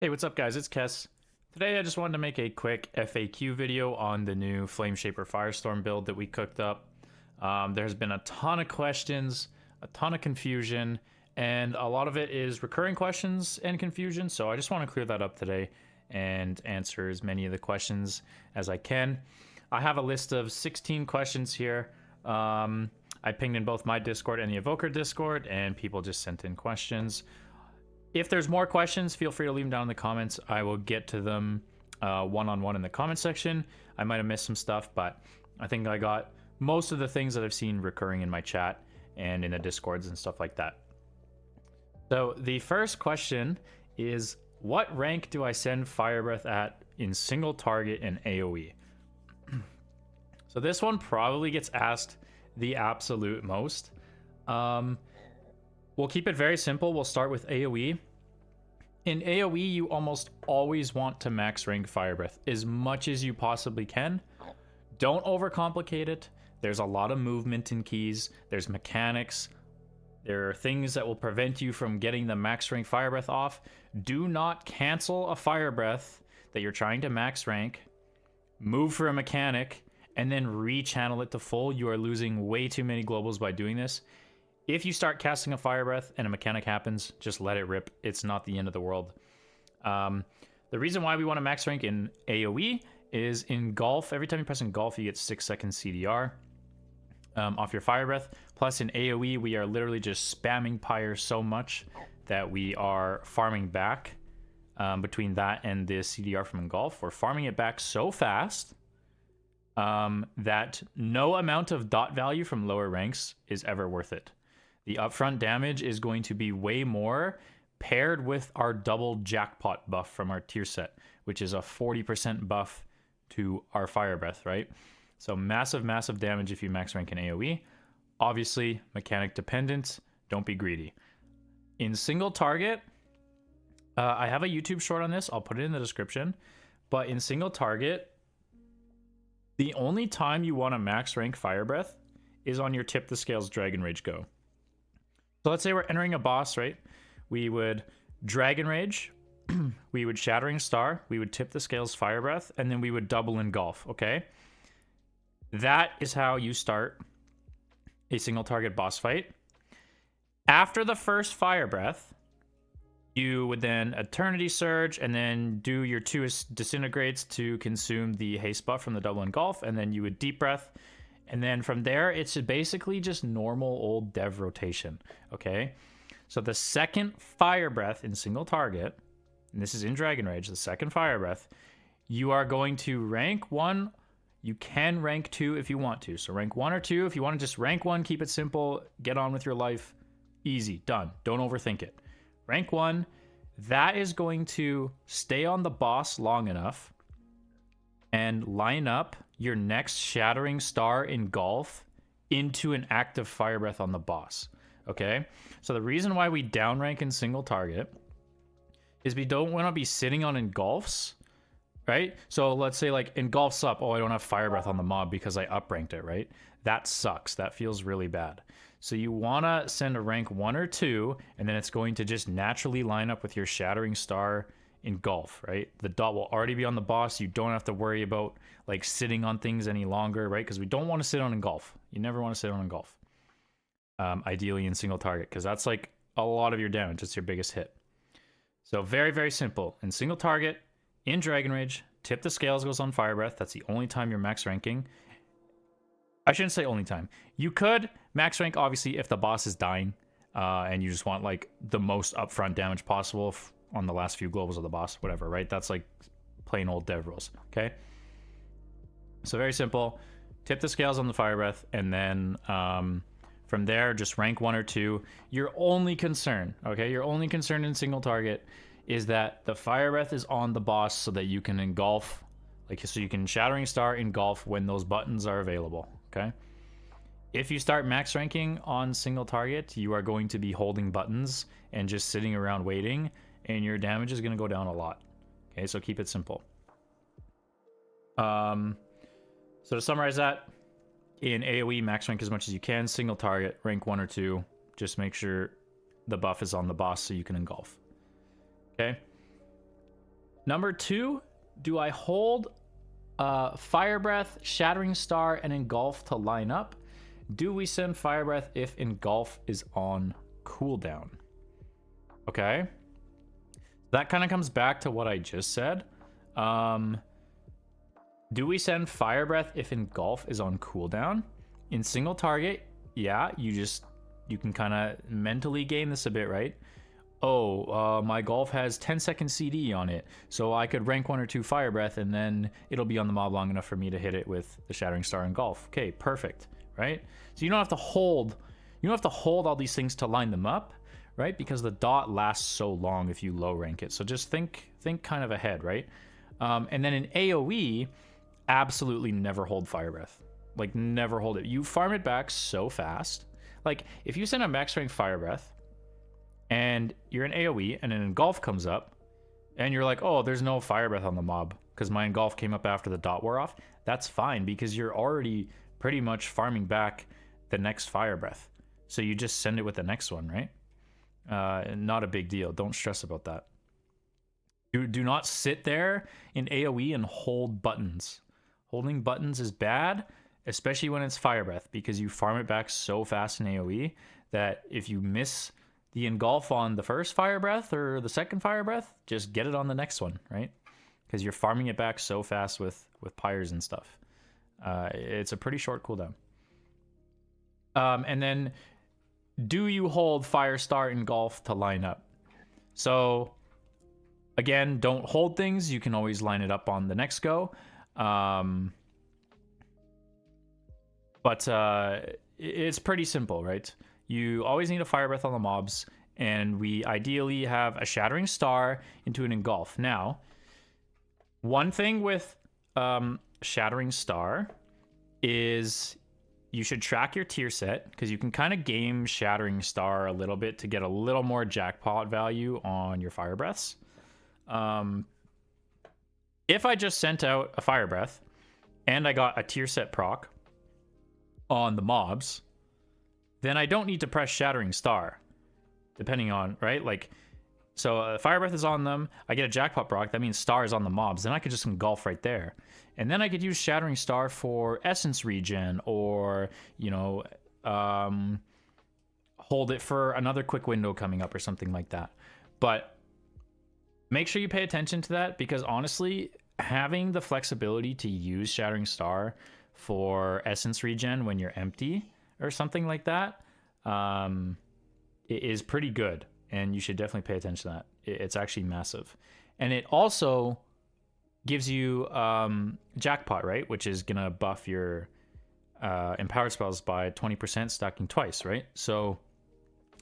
Hey, what's up guys? It's Kess. Today I just wanted to make a quick FAQ video on the new Flameshaper Firestorm build that we cooked up. There's been a ton of questions, a ton of confusion, and a lot of it is recurring questions and confusion, so I just want to clear that up today and answer as many of the questions as I can. I have a list of 16 questions here. I pinged in both my Discord and the Evoker Discord, and people just sent in questions. If there's more questions, feel free to leave them down in the comments. I will get to them one-on-one in the comment section. I might have missed some stuff, but I think I got most of the things that I've seen recurring in my chat and in the Discords and stuff like that. So the first question is, what rank do I send firebreath at in single target and AoE? So this one probably gets asked the absolute most. We'll keep it very simple. We'll start with AoE. In AoE, you almost always want to max rank firebreath as much as you possibly can. Don't overcomplicate it. There's a lot of movement in keys. There's mechanics. There are things that will prevent you from getting the max rank firebreath off. Do not cancel a firebreath that you're trying to max rank, move for a mechanic, and then re-channel it to full. You are losing way too many globals by doing this. If you start casting a fire breath and a mechanic happens, just let it rip. It's not the end of the world. The reason why we want to max rank in AoE is engulf. Every time you press engulf, you get 6 seconds CDR off your fire breath. Plus in AoE, we are literally just spamming pyre so much that we are farming back between that and the CDR from engulf. We're farming it back so fast that no amount of dot value from lower ranks is ever worth it. The upfront damage is going to be way more paired with our double jackpot buff from our tier set, which is a 40% buff to our fire breath, right? So massive, massive damage if you max rank in AoE. Obviously, mechanic dependent. Don't be greedy. In single target, I have a YouTube short on this. I'll put it in the description. But in single target, the only time you want to max rank fire breath is on your tip the scales dragon rage go. So let's say we're entering a boss, right? We would Dragon Rage, we would Shattering Star, we would tip the scales Fire Breath, and then we would double engulf, okay? That is how you start a single target boss fight. After the first Fire Breath, you would then Eternity Surge, and then do your 2 Disintegrates to consume the haste buff from the double engulf, and then you would Deep Breath. And then from there, it's basically just normal old dev rotation, okay? So the second fire breath in single target, and this is in Dragon Rage, the second fire breath, you are going to rank 1. You can rank 2 if you want to. So rank 1 or 2. If you want to just rank 1, keep it simple, get on with your life. Easy, done. Don't overthink it. Rank 1, that is going to stay on the boss long enough and line up your next Shattering Star engulf into an active fire breath on the boss. Okay, so the reason why we downrank in single target is we don't want to be sitting on engulfs, right? So let's say like engulfs up, oh, I don't have fire breath on the mob because I upranked it, right? That sucks. That feels really bad. So you want to send a rank 1 or 2, and then it's going to just naturally line up with your Shattering Star engulf, right? The dot will already be on the boss. You don't have to worry about like sitting on things any longer, right? Because we don't want to sit on engulf. You never want to sit on engulf. Ideally in single target, because that's like a lot of your damage. It's your biggest hit. So very, very simple. In single target, in Dragon Rage, tip the scales goes on fire breath. That's the only time you're max ranking. I shouldn't say only time. You could max rank obviously if the boss is dying and you just want like the most upfront damage possible on the last few globals of the boss, whatever, right? That's like plain old dev rules, okay? So very simple. Tip the scales on the fire breath, and then from there, just rank 1 or 2. Your only concern, okay? Your only concern in single target is that the fire breath is on the boss so that you can engulf, like so you can Shattering Star engulf when those buttons are available, okay? If you start max ranking on single target, you are going to be holding buttons and just sitting around waiting, and your damage is going to go down a lot. Okay, so keep it simple. So to summarize that, in AoE, max rank as much as you can. Single target, rank 1 or 2. Just make sure the buff is on the boss so you can engulf. Okay? Number 2, do I hold firebreath, shattering star, and engulf to line up? Do we send firebreath if engulf is on cooldown? Okay. That kind of comes back to what I just said. Do we send firebreath if engulf is on cooldown? In single target, yeah, you can kind of mentally game this a bit, right? Oh, my golf has 10-second CD on it, so I could rank 1 or 2 firebreath, and then it'll be on the mob long enough for me to hit it with the shattering star and golf. Okay, perfect, right? So you don't have to hold all these things to line them up, right? Because the dot lasts so long if you low rank it. So just think kind of ahead, right? And then in AoE, absolutely never hold firebreath. Like, never hold it. You farm it back so fast. Like, if you send a max rank firebreath and you're in AoE and an engulf comes up and you're like, oh, there's no firebreath on the mob because my engulf came up after the dot wore off, that's fine because you're already pretty much farming back the next firebreath. So you just send it with the next one, right? Not a big deal. Don't stress about that. Do not sit there in AoE and hold buttons. Holding buttons is bad, especially when it's firebreath, because you farm it back so fast in AoE that if you miss the engulf on the first firebreath or the second firebreath, just get it on the next one, right? Because you're farming it back so fast with pyres and stuff. It's a pretty short cooldown. And then, do you hold Firestar engulf to line up? So, again, don't hold things. You can always line it up on the next go. But it's pretty simple, right? You always need a firebreath on the mobs, and we ideally have a shattering star into an engulf. Now, one thing with shattering star is you should track your tier set, because you can kind of game shattering star a little bit to get a little more jackpot value on your fire breaths. If I just sent out a fire breath and I got a tier set proc on the mobs, then I don't need to press shattering star, depending on, right? Like, so fire breath is on them, I get a jackpot proc, that means star is on the mobs, then I could just engulf right there. And then I could use shattering star for essence regen, or, you know, hold it for another quick window coming up or something like that. But make sure you pay attention to that, because honestly, having the flexibility to use shattering star for essence regen when you're empty or something like that, it is pretty good, and you should definitely pay attention to that. It's actually massive. And it also gives you jackpot, right? Which is gonna buff your empowered spells by 20%, stacking twice, right? So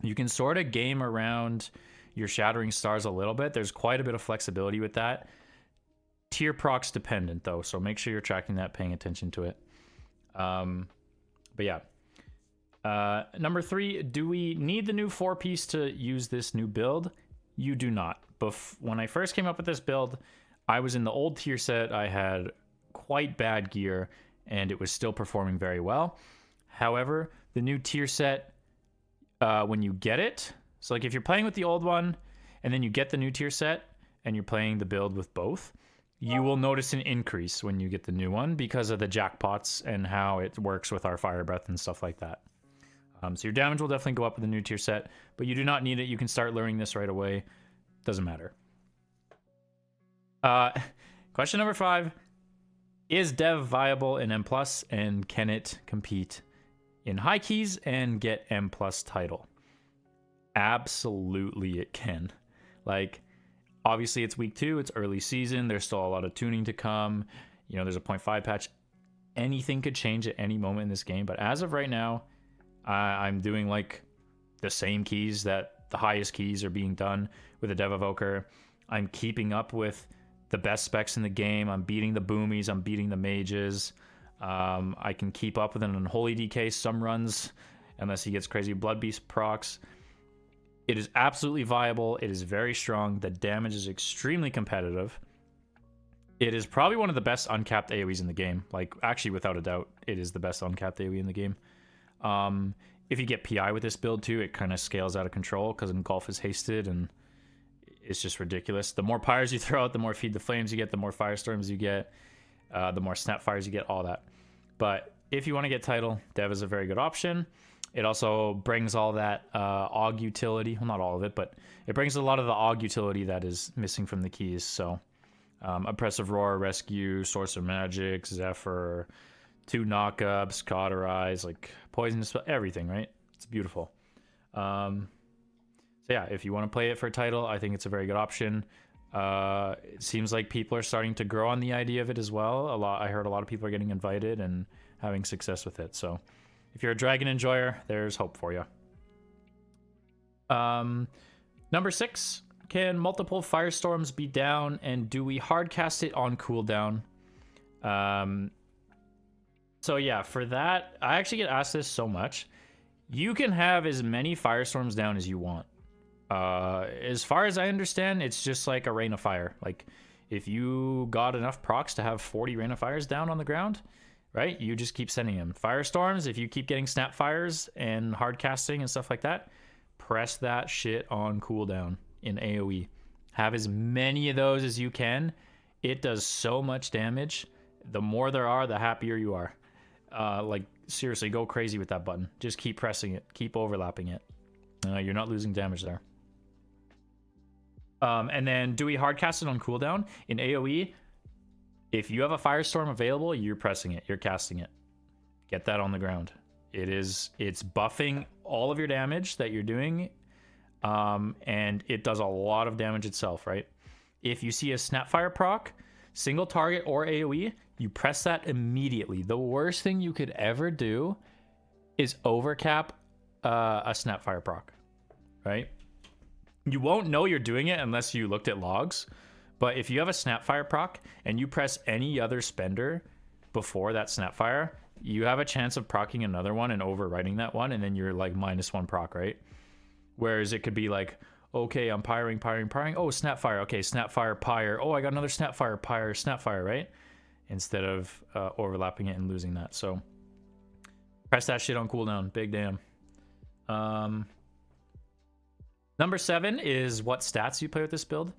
you can sort of game around your shattering stars a little bit. There's quite a bit of flexibility with that. Tier procs dependent though, so make sure you're tracking that, paying attention to it. But yeah. Number 3, do we need the new 4-piece to use this new build? You do not. When I first came up with this build, I was in the old tier set. I had quite bad gear, and it was still performing very well. However, the new tier set, when you get it, so like if you're playing with the old one, and then you get the new tier set, and you're playing the build with both, you will notice an increase when you get the new one because of the jackpots and how it works with our fire breath and stuff like that. So your damage will definitely go up with the new tier set, but you do not need it. You can start learning this right away. Doesn't matter. Question number 5. Is Dev viable in M+, and can it compete in high keys and get M+ title? Absolutely it can. Like, obviously it's week 2, it's early season, there's still a lot of tuning to come. You know, there's a 0.5 patch. Anything could change at any moment in this game, but as of right now, I'm doing like the same keys that the highest keys are being done with a Dev Evoker. I'm keeping up with the best specs in the game. I'm beating the boomies. I'm beating the mages. I can keep up with an Unholy DK some runs, unless he gets crazy Blood Beast procs. It is absolutely viable. It is very strong. The damage is extremely competitive. It is probably one of the best uncapped AoEs in the game. Like, actually, without a doubt, it is the best uncapped AoE in the game. If you get PI with this build too, it kind of scales out of control because Engulf is hasted, and It's just ridiculous. The more pyres you throw out, the more feed the flames you get, the more firestorms you get, the more snapfires you get, all that. But if you want to get title, Dev is a very good option. It also brings all that AUG utility. Well, not all of it, but it brings a lot of the AUG utility that is missing from the keys. So Oppressive Roar, Rescue, Source of Magic, Zephyr, 2 knockups, Cauterize, like Poisonous, everything, right? It's beautiful. So yeah, if you want to play it for title, I think it's a very good option. It seems like people are starting to grow on the idea of it as well. I heard a lot of people are getting invited and having success with it. So if you're a dragon enjoyer, there's hope for you. Number 6, can multiple firestorms be down, and do we hardcast it on cooldown? So yeah, for that, I actually get asked this so much. You can have as many firestorms down as you want. As far as I understand, it's just like a rain of fire. Like, if you got enough procs to have 40 rain of fires down on the ground, right, you just keep sending them. Firestorms, if you keep getting snapfires and hard casting and stuff like that, press that shit on cooldown in AoE. Have as many of those as you can. It does so much damage. The more there are, the happier you are. Like, seriously, go crazy with that button. Just keep pressing it. Keep overlapping it. You're not losing damage there. And then, do we hardcast it on cooldown? In AoE, if you have a firestorm available, you're pressing it. You're casting it. Get that on the ground. It's buffing all of your damage that you're doing, and it does a lot of damage itself, right? If you see a snapfire proc, single target or AoE, you press that immediately. The worst thing you could ever do is overcap a snapfire proc, right? You won't know you're doing it unless you looked at logs. But if you have a snapfire proc and you press any other spender before that snapfire, you have a chance of procking another one and overwriting that one, and then you're like -1 proc, right? Whereas it could be like, okay, I'm pyring. Oh, snapfire. Okay, snapfire, pyre. Oh, I got another snapfire, pyre, snapfire, right? Instead of overlapping it and losing that. So press that shit on cooldown. Big damn. Number 7 is what stats you play with this build.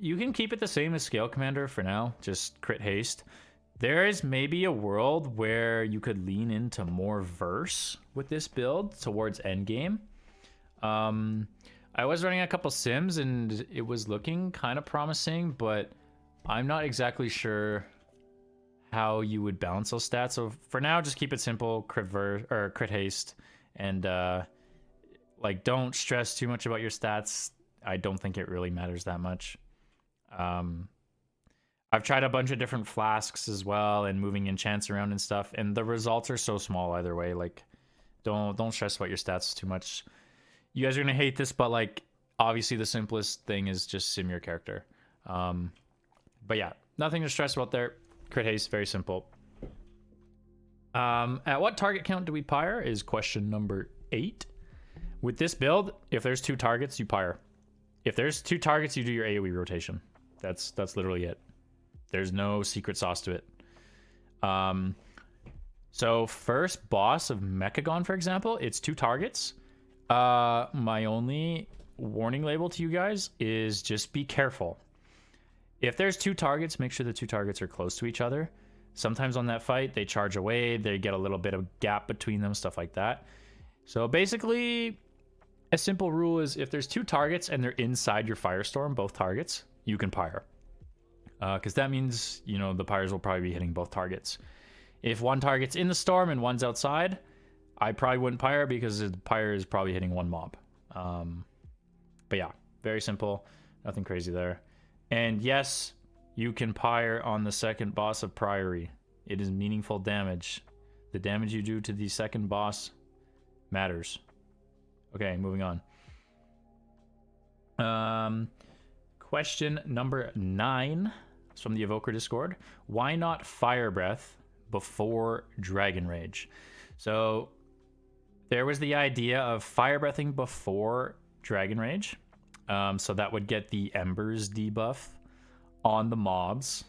You can keep it the same as Scale Commander for now, just crit haste. There is maybe a world where you could lean into more verse with this build towards endgame. I was running a couple sims and it was looking kind of promising, but I'm not exactly sure how you would balance those stats. So for now, just keep it simple, crit haste, and like, don't stress too much about your stats. I don't think it really matters that much. I've tried a bunch of different flasks as well and moving enchants around and stuff, and the results are so small either way. Like, don't stress about your stats too much. You guys are gonna hate this, but like, obviously the simplest thing is just sim your character. But yeah, nothing to stress about there. Crit haste, very simple. At what target count do we pyre is question number 8. With this build, if there's 2 targets, you pyre. If there's 2 targets, you do your AoE rotation. That's literally it. There's no secret sauce to it. So first boss of Mechagon, for example, it's 2 targets. My only warning label to you guys is just be careful. If there's 2 targets, make sure the 2 targets are close to each other. Sometimes on that fight, they charge away, they get a little bit of gap between them, stuff like that. So basically, a simple rule is if there's 2 targets and they're inside your firestorm, both targets, you can pyre. Because that means, you know, the pyres will probably be hitting both targets. If one target's in the storm and one's outside, I probably wouldn't pyre because the pyre is probably hitting one mob. But yeah, very simple. Nothing crazy there. And yes, you can pyre on the second boss of Priory. It is meaningful damage. The damage you do to the second boss matters. Okay, moving on. Question number 9 is from the Evoker Discord. Why not Fire Breath before Dragon Rage? So there was the idea of Fire Breathing before Dragon Rage. So that would get the Embers debuff on the mobs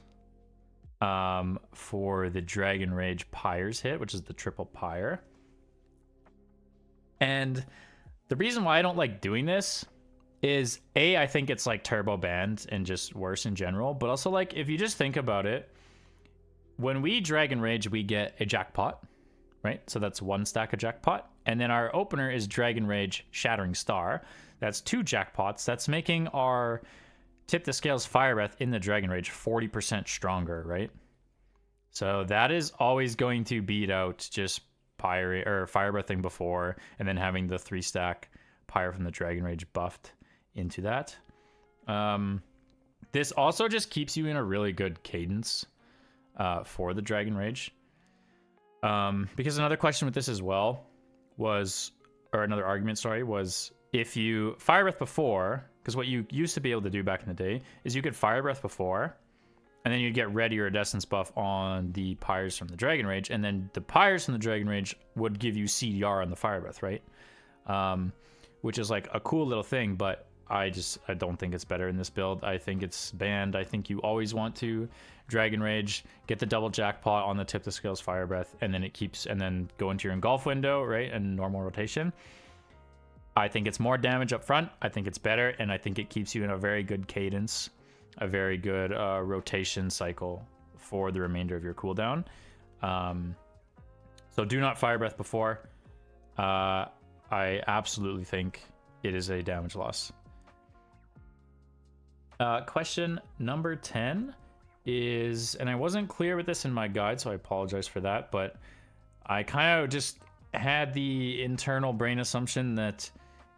for the Dragon Rage Pyres hit, which is the triple pyre. And the reason why I don't like doing this is I think it's like turbo banned and just worse in general, but also like if you just think about it, when we Dragon Rage, we get a jackpot, right? So that's 1 stack of jackpot. And then our opener is Dragon Rage Shattering Star. That's 2 jackpots. That's making our Tip the Scales Fire Breath in the Dragon Rage 40% stronger, right? So that is always going to beat out just pyre or fire breathing before, and then having the 3 stack pyre from the Dragon Rage buffed into that. This also just keeps you in a really good cadence for the Dragon Rage. Because another question with this as well was, or another argument, sorry, was if you fire breath before, because what you used to be able to do back in the day is you could fire breath before, and then you'd get ready or Iridescence buff on the pyres from the Dragon Rage, and then the pyres from the Dragon Rage would give you CDR on the fire breath, right? Which is like a cool little thing, but I don't think it's better in this build. I think it's banned. I think you always want to Dragon Rage, get the double jackpot on the Tip the Scales Fire Breath, and then and then go into your engulf window, right? And normal rotation. I think it's more damage up front. I think it's better, and I think it keeps you in a very good cadence, a very good rotation cycle for the remainder of your cooldown. So do not fire breath before. I absolutely think it is a damage loss. Question number 10 is, and I wasn't clear with this in my guide, so I apologize for that, but I kind of just had the internal brain assumption that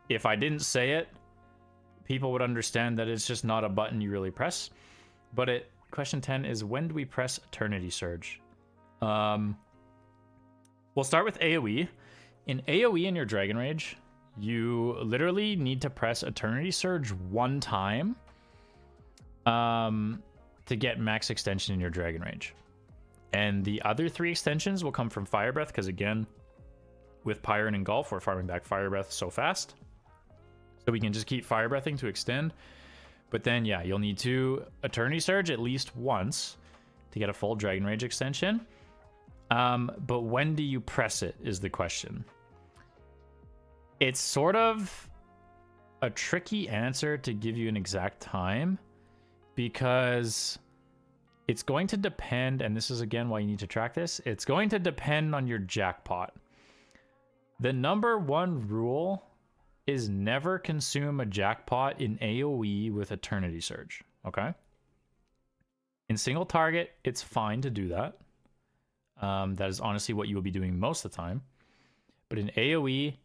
if I didn't say it, people would understand that it's just not a button you really press. But question 10 is, when do we press Eternity Surge? We'll start with AoE. In AoE in your Dragon Rage, you literally need to press Eternity Surge 1 time to get max extension in your Dragon Rage. And the other 3 extensions will come from Fire Breath, because again, with Pyre and Engulf, we're farming back Fire Breath so fast. So we can just keep Fire Breathing to extend. But then, yeah, you'll need to Eternity Surge at least once to get a full Dragon Rage extension. But when do you press it is the question. It's sort of a tricky answer to give you an exact time, because it's going to depend, and this is again why you need to track this, it's going to depend on your jackpot. The number 1 rule is never consume a jackpot in AoE with Eternity Surge, okay? In single target, it's fine to do that. That is honestly what you will be doing most of the time. But in AoE,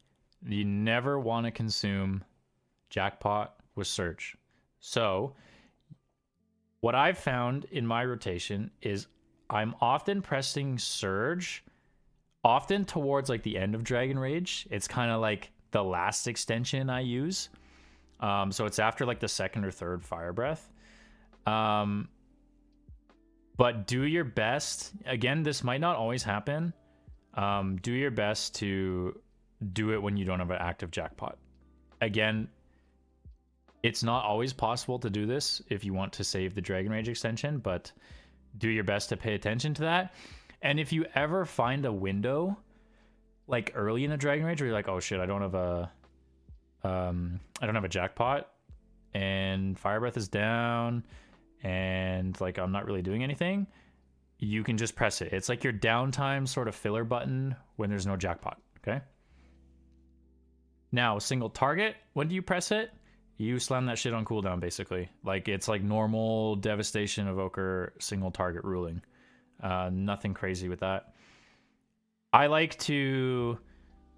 you never want to consume jackpot with Surge. So what I've found in my rotation is I'm often pressing Surge, often towards like the end of Dragon Rage. It's kind of like the last extension I use. So it's after like the 2nd or 3rd Fire Breath. But do your best. Again, this might not always happen. Do your best to do it when you don't have an active jackpot. Again, it's not always possible to do this if you want to save the Dragon Rage extension, but do your best to pay attention to that. And if you ever find a window like early in the Dragon Rage where you're like, oh shit, I don't have a jackpot and Fire Breath is down and like I'm not really doing anything, you can just press it. It's like your downtime sort of filler button when there's no jackpot, okay? Now, single target, when do you press it? You slam that shit on cooldown, basically. Like, it's like normal Devastation Evoker single target ruling. Nothing crazy with that. I like to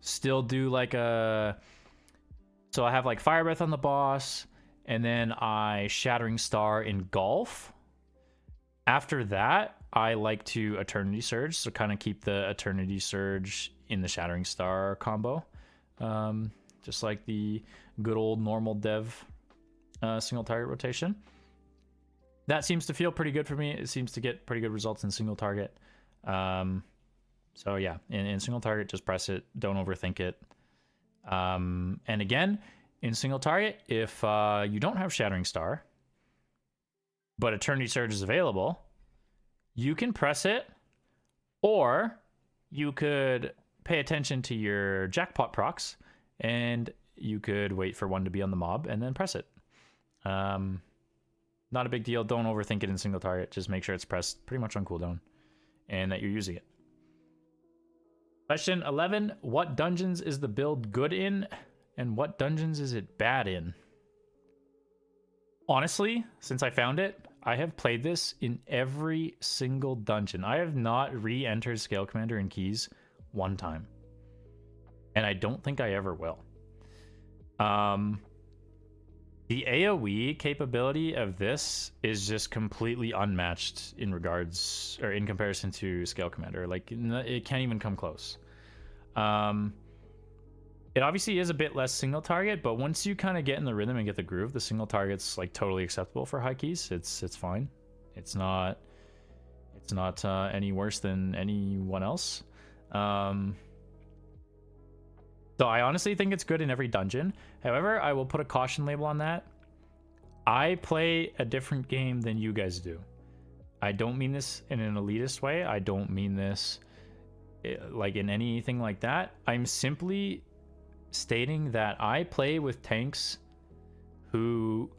still do like a... So I have like Fire Breath on the boss, and then I Shattering Star Engulf. After that, I like to Eternity Surge, so kind of keep the Eternity Surge in the Shattering Star combo. Just like the good old normal dev single target rotation. That seems to feel pretty good for me. It seems to get pretty good results in single target. So yeah, in single target, just press it. Don't overthink it. And again, in single target, if you don't have Shattering Star, but Eternity Surge is available, you can press it, or you could pay attention to your jackpot procs and you could wait for one to be on the mob and then press it. Not a big deal. Don't overthink it in single target. Just make sure it's pressed pretty much on cooldown and that you're using it. Question 11. What dungeons is the build good in and what dungeons is it bad in? Honestly, since I found it, I have played this in every single dungeon. I have not re-entered Scale Commander in Keys one time. And I don't think I ever will. The AoE capability of this is just completely unmatched in regards, or in comparison to Scale Commander. Like, it can't even come close. It obviously is a bit less single target, but once you kind of get in the rhythm and get the groove, the single target's like totally acceptable for high keys. It's fine. It's not any worse than anyone else. So I honestly think it's good in every dungeon. However, I will put a caution label on that. I play a different game than you guys do. I don't mean this in an elitist way. I don't mean this like in anything like that. I'm simply stating that I play with tanks who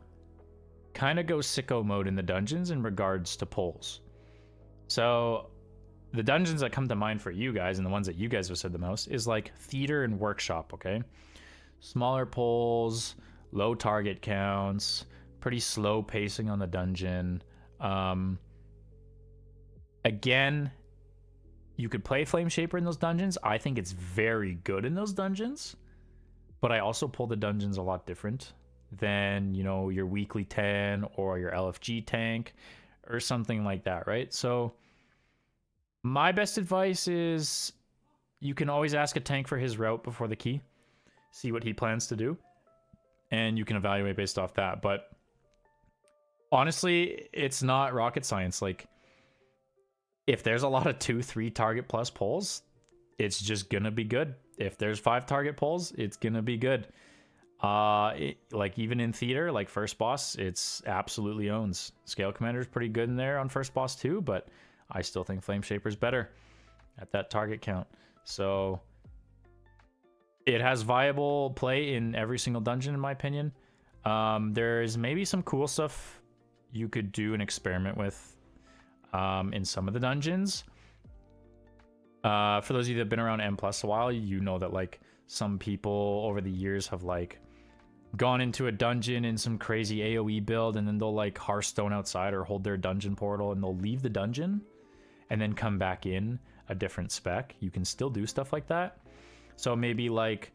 kind of go sicko mode in the dungeons in regards to pulls. So the dungeons that come to mind for you guys, and the ones that you guys have said the most, is like theater and workshop, okay? Smaller pulls, low target counts, pretty slow pacing on the dungeon. Again, you could play Flameshaper in those dungeons. I think it's very good in those dungeons, but I also pull the dungeons a lot different than, you know, your weekly 10 or your LFG tank or something like that, right? So my best advice is you can always ask a tank for his route before the key, see what he plans to do, and you can evaluate based off that. But honestly, it's not rocket science. Like, if there's a lot of 2-3 target plus pulls, it's just gonna be good. If there's 5 target pulls, it's gonna be good. Like even in theater, like first boss, it's absolutely owns. Scale Commander's pretty good in there on first boss too, but I still think Flameshaper's better at that target count. So it has viable play in every single dungeon, in my opinion. There's maybe some cool stuff you could do and experiment with in some of the dungeons. For those of you that have been around M+ a while, you know that like some people over the years have like gone into a dungeon in some crazy AoE build, and then they'll like Hearthstone outside or hold their dungeon portal, and they'll leave the dungeon and then come back in a different spec. You can still do stuff like that. So maybe like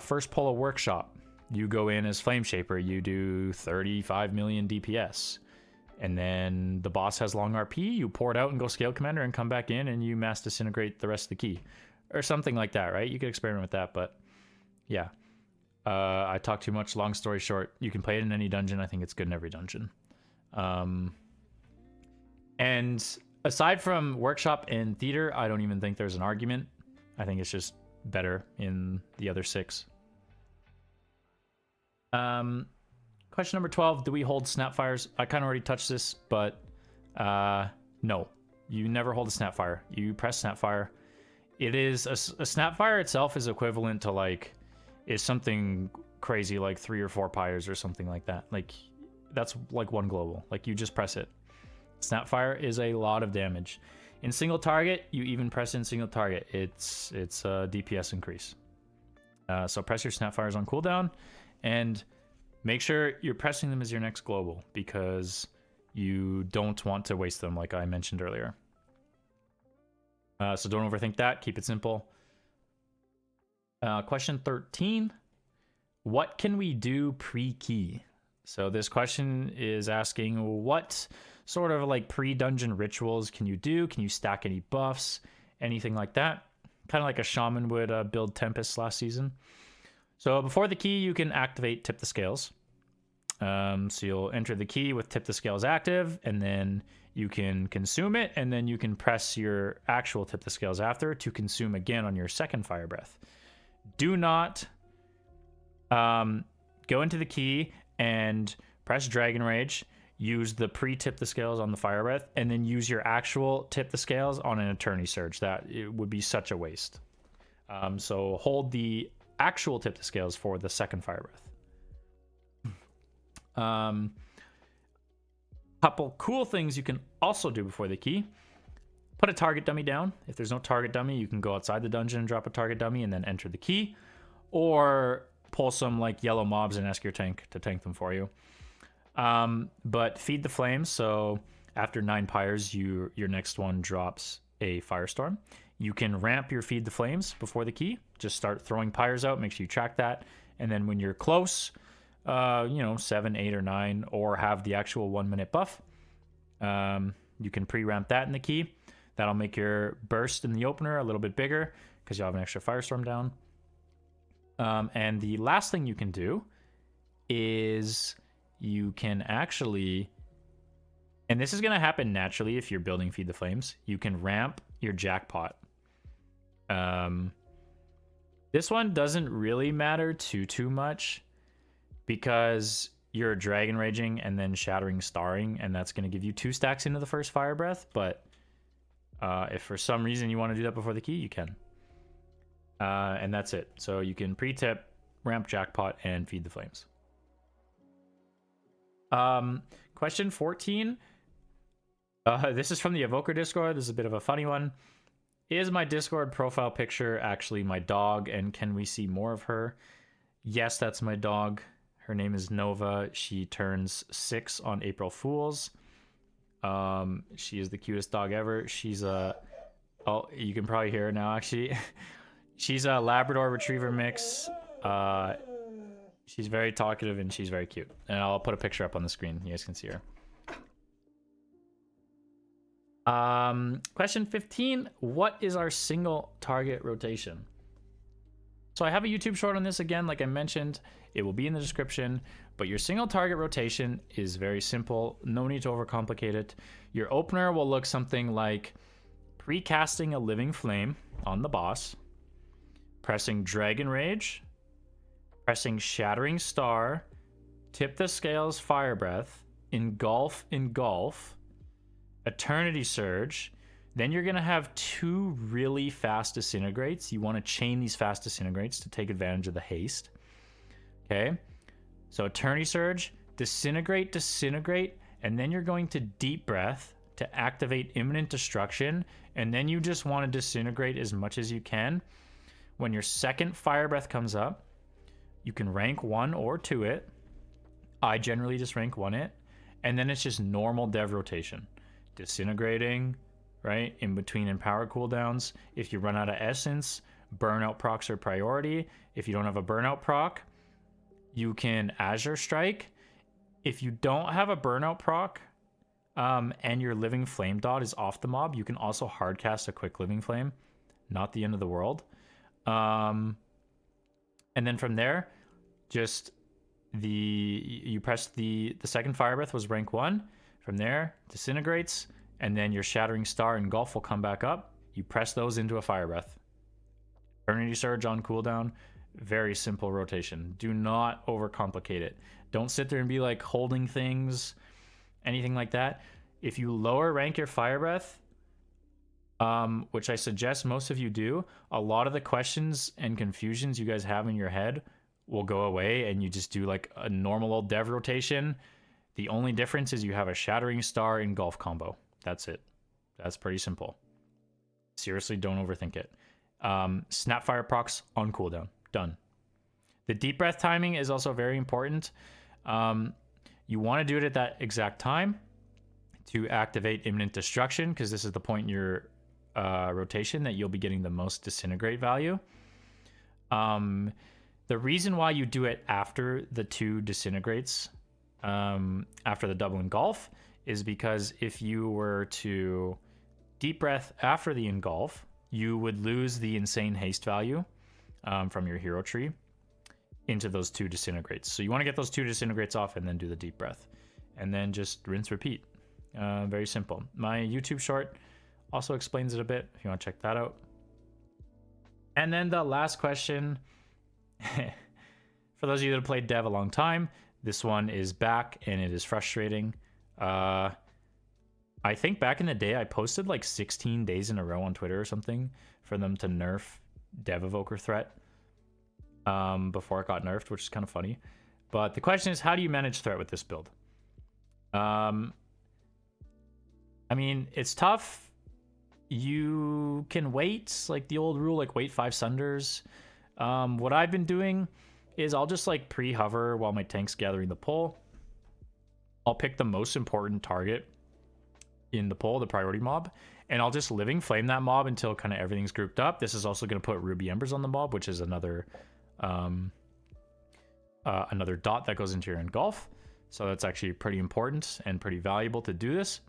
first pull a workshop, you go in as Flameshaper, you do 35 million DPS, and then the boss has long RP, you pour it out and go Scale Commander and come back in and you mass disintegrate the rest of the key or something like that, right? You could experiment with that, but yeah. I talked too much. Long story short, you can play it in any dungeon. I think it's good in every dungeon. And aside from workshop and theater, I don't even think there's an argument. I think it's just better in the other 6. Question number 12, do we hold snapfires? I kind of already touched this, but no. You never hold a snapfire. You press snapfire. It is a snapfire itself is equivalent to like, is something crazy like 3 or 4 pyres or something like that. Like, that's like 1 global. Like, you just press it. Snapfire is a lot of damage. In single target, you even press in single target. It's a DPS increase. So press your snapfires on cooldown, and make sure you're pressing them as your next global, because you don't want to waste them, like I mentioned earlier. So don't overthink that. Keep it simple. Question 13. What can we do pre-key? So this question is asking, what sort of like pre-dungeon rituals can you do? Can you stack any buffs? Anything like that? Kind of like a shaman would build Tempest last season. So before the key, you can activate Tip the Scales. So you'll enter the key with Tip the Scales active, and then you can consume it, and then you can press your actual Tip the Scales after to consume again on your second fire breath. Do not go into the key and press Dragon Rage, use the pre-Tip the Scales on the fire breath, and then use your actual Tip the Scales on an Eternity Surge. That it would be such a waste. So hold the actual tip the scales for the second fire breath. Couple cool things you can also do before the key. Put a target dummy down. If there's no target dummy, you can go outside the dungeon and drop a target dummy and then enter the key. Or pull some like yellow mobs and ask your tank to tank them for you. But feed the flames. So after 9 pyres, your next one drops a firestorm. You can ramp your feed the flames before the key. Just start throwing pyres out. Make sure you track that. And then when you're close, 7, 8, or 9, or have the actual 1 minute buff, you can pre-ramp that in the key. That'll make your burst in the opener a little bit bigger because you'll have an extra firestorm down. And the last thing you can do is you can actually, and this is going to happen naturally if you're building Feed the Flames, you can ramp your jackpot. This one doesn't really matter too much because you're dragon raging and then shattering starring, and that's going to give you 2 stacks into the first fire breath. But if for some reason you want to do that before the key, you can. And that's it. So you can pre-tip, ramp jackpot, and feed the flames. Question 14. This is from the Evoker Discord. This is a bit of a funny one. Is my Discord profile picture actually my dog, and can we see more of her? Yes, that's my dog. Her name is Nova. She turns 6 on April Fools. She is the cutest dog ever. She's a... Oh, you can probably hear her now, actually. She's a Labrador Retriever mix. She's very talkative and she's very cute. And I'll put a picture up on the screen. You guys can see her. Question 15. What is our single target rotation? So I have a YouTube short on this again, like I mentioned. It will be in the description. But your single target rotation is very simple. No need to overcomplicate it. Your opener will look something like pre-casting a Living Flame on the boss, pressing Dragon Rage, pressing Shattering Star, Tip the Scales Fire Breath, Engulf, Eternity Surge. Then you're going to have 2 really fast disintegrates. You want to chain these fast disintegrates to take advantage of the haste. Okay, so Eternity Surge, disintegrate, and then you're going to Deep Breath to activate Imminent Destruction, and then you just want to disintegrate as much as you can. When your second Fire Breath comes up, you can rank 1 or 2 it. I generally just rank 1 it, and then it's just normal dev rotation. Disintegrating, right, in between empower cooldowns. If you run out of essence, burnout procs are priority. If you don't have a burnout proc, you can Azure Strike. If you don't have a burnout proc, and your Living Flame dot is off the mob, you can also hardcast a quick Living Flame. Not the end of the world. And then from there, just you press the second Fire Breath was rank 1. From there, disintegrates, and then your Shattering Star and Engulf will come back up. You press those into a Fire Breath. Eternity Surge on cooldown. Very simple rotation. Do not overcomplicate it. Don't sit there and be like holding things, anything like that. If you lower rank your Fire Breath, which I suggest most of you do, a lot of the questions and confusions you guys have in your head will go away, and you just do like a normal old dev rotation. The only difference is you have a Shattering Star Engulf combo. That's it. That's pretty simple. Seriously, don't overthink it. Snapfire procs on cooldown. Done. The Deep Breath timing is also very important. You want to do it at that exact time to activate Imminent Destruction, because this is the point in your rotation that you'll be getting the most disintegrate value. The reason why you do it after the 2 disintegrates, after the double engulf, is because if you were to Deep Breath after the engulf, you would lose the insane haste value from your hero tree into those 2 disintegrates. So you want to get those 2 disintegrates off and then do the Deep Breath, and then just rinse repeat. Very simple. My YouTube short also explains it a bit if you want to check that out. And then the last question, for those of you that have played dev a long time, this one is back and it is frustrating. I think back in the day I posted like 16 days in a row on Twitter or something for them to nerf Dev Evoker threat. before it got nerfed, which is kind of funny. But the question is, how do you manage threat with this build? I mean, it's tough. You can wait, like the old rule, like wait 5 sunders. What I've been doing is I'll just like pre-hover while my tank's gathering the pull. I'll pick the most important target in the pull, the priority mob, and I'll just living flame that mob until kind of everything's grouped up. This is also going to put ruby embers on the mob, which is another dot that goes into your engulf. So that's actually pretty important and pretty valuable to do this.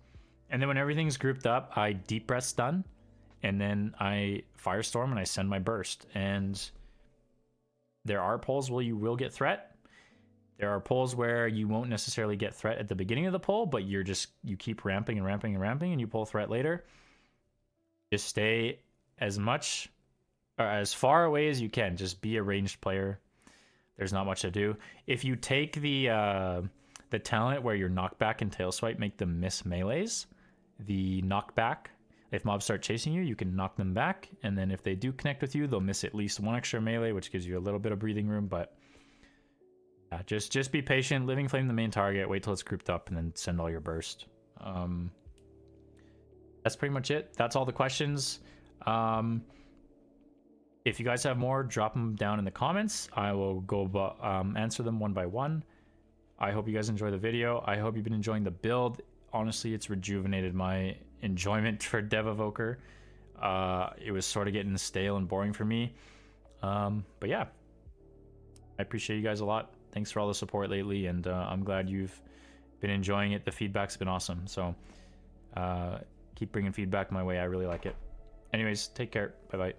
And then when everything's grouped up, I deep breath stun, and then I firestorm and I send my burst. And there are pulls where you will get threat. There are pulls where you won't necessarily get threat at the beginning of the pull, but you keep ramping and ramping and ramping, and you pull threat later. Just stay as much or as far away as you can. Just be a ranged player. There's not much to do. If you take the talent where your knockback and tail swipe make them miss melees, the knockback, if mobs start chasing you, you can knock them back, and then if they do connect with you, they'll miss at least 1 extra melee, which gives you a little bit of breathing room. But yeah, just be patient, living flame the main target, wait till it's grouped up, and then send all your burst. That's pretty much it. That's all the questions. If you guys have more, drop them down in the comments. I will go answer them one by one. I hope you guys enjoy the video. I hope you've been enjoying the build. Honestly, it's rejuvenated my enjoyment for Dev Evoker. It was sort of getting stale and boring for me. But yeah, I appreciate you guys a lot. Thanks for all the support lately, and I'm glad you've been enjoying it. The feedback's been awesome. So keep bringing feedback my way. I really like it. Anyways, take care. Bye-bye.